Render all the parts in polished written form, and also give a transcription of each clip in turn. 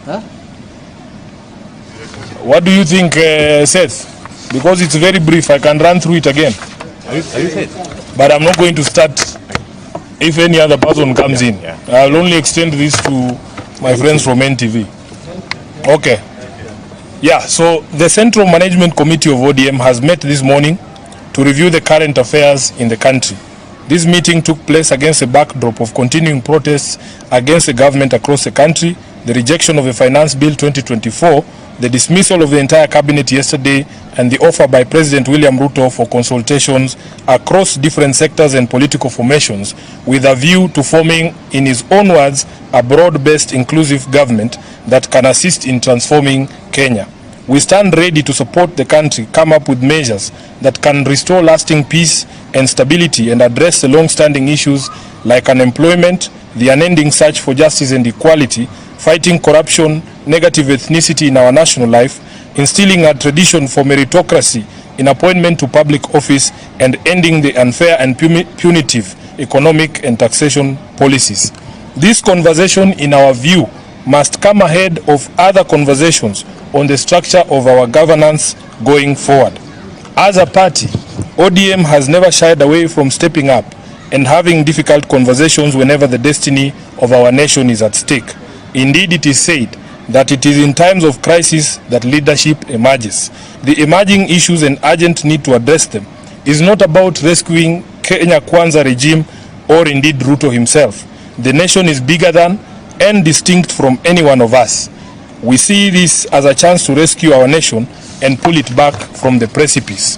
Huh? What do you think, Seth? Because it's very brief, I can run through it again. Are you Seth? But I'm not going to start if any other person comes in. Yeah. I'll only extend this to my friends from NTV. Okay. Yeah, so the Central Management Committee of ODM has met this morning to review the current affairs in the country. This meeting took place against a backdrop of continuing protests against the government across the country, the rejection of the Finance Bill 2024, the dismissal of the entire cabinet yesterday, and the offer by President William Ruto for consultations across different sectors and political formations with a view to forming, in his own words, a broad-based inclusive government that can assist in transforming Kenya. We stand ready to support the country come up with measures that can restore lasting peace and stability and address the long-standing issues like unemployment, the unending search for justice and equality, fighting corruption, negative ethnicity in our national life, instilling a tradition for meritocracy in appointment to public office, and ending the unfair and punitive economic and taxation policies. This conversation, in our view, must come ahead of other conversations on the structure of our governance going forward. As a party, ODM has never shied away from stepping up and having difficult conversations whenever the destiny of our nation is at stake. Indeed, it is said that it is in times of crisis that leadership emerges. The emerging issues and urgent need to address them is not about rescuing Kenya Kwanza regime or indeed Ruto himself. The nation is bigger than and distinct from any one of us. We see this as a chance to rescue our nation and pull it back from the precipice.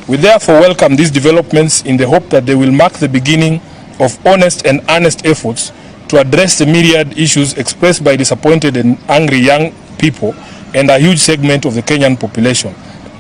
We therefore welcome these developments in the hope that they will mark the beginning of honest and earnest efforts to address the myriad issues expressed by disappointed and angry young people and a huge segment of the Kenyan population.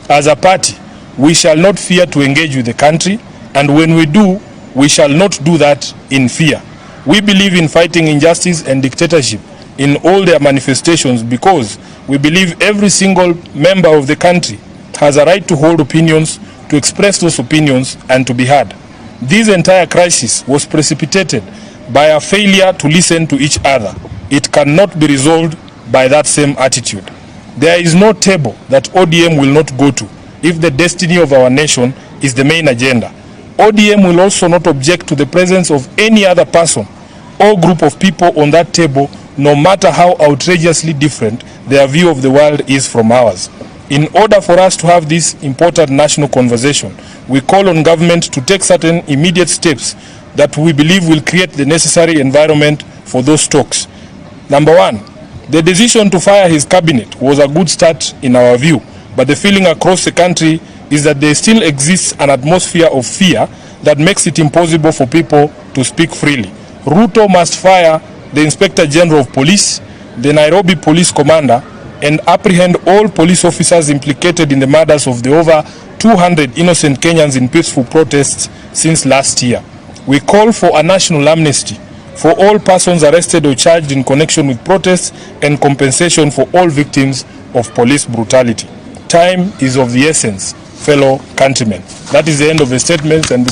As a party, we shall not fear to engage with the country, and when we do, we shall not do that in fear. We believe in fighting injustice and dictatorship in all their manifestations because we believe every single member of the country has a right to hold opinions, to express those opinions, and to be heard. This entire crisis was precipitated by a failure to listen to each other. It cannot be resolved by that same attitude. There is no table that ODM will not go to if the destiny of our nation is the main agenda. ODM will also not object to the presence of any other person or group of people on that table, no matter how outrageously different their view of the world is from ours. In order for us to have this important national conversation, we call on government to take certain immediate steps that we believe will create the necessary environment for those talks. Number one, the decision to fire his cabinet was a good start in our view, but the feeling across the country is that there still exists an atmosphere of fear that makes it impossible for people to speak freely. Ruto must fire the Inspector General of Police, the Nairobi Police Commander, and apprehend all police officers implicated in the murders of the over 200 innocent Kenyans in peaceful protests since last year. We call for a national amnesty for all persons arrested or charged in connection with protests and compensation for all victims of police brutality. Time is of the essence, fellow countrymen. That is the end of the statements. And